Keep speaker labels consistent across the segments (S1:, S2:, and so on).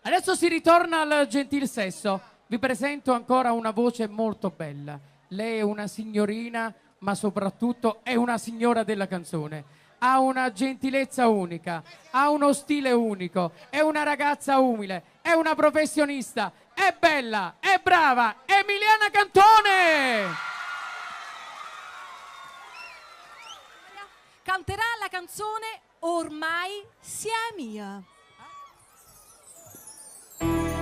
S1: Adesso si ritorna al gentil sesso. Vi presento ancora una voce molto bella. Lei è una signorina, ma soprattutto è una signora della canzone. Ha una gentilezza unica, ha uno stile unico, è una ragazza umile, è una professionista, è bella, è brava, Emiliana Cantone!
S2: Canterà la canzone Ormai sia mia.
S3: Já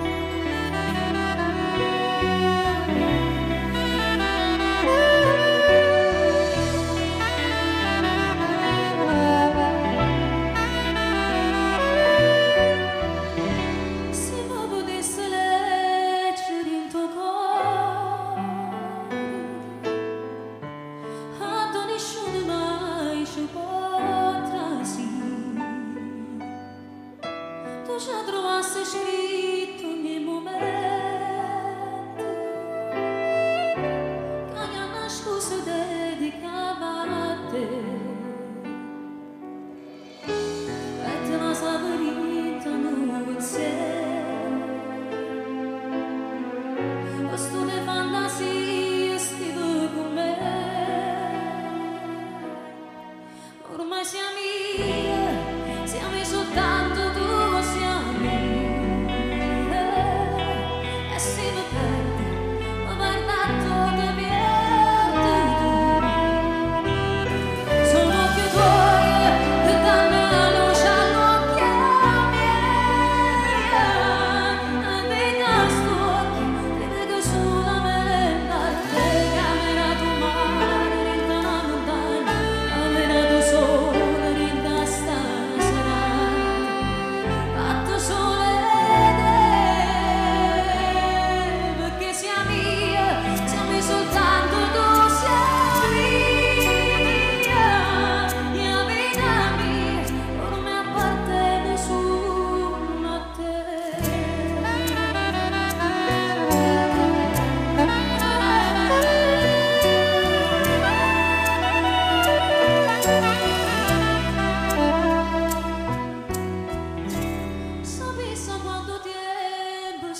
S3: trovasse scritto ogni momento che ogni nascosto dedicava a te e te la saperita non questo le fantasie scrivo con me ormai siamo soltanto tu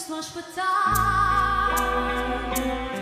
S3: sto aspettando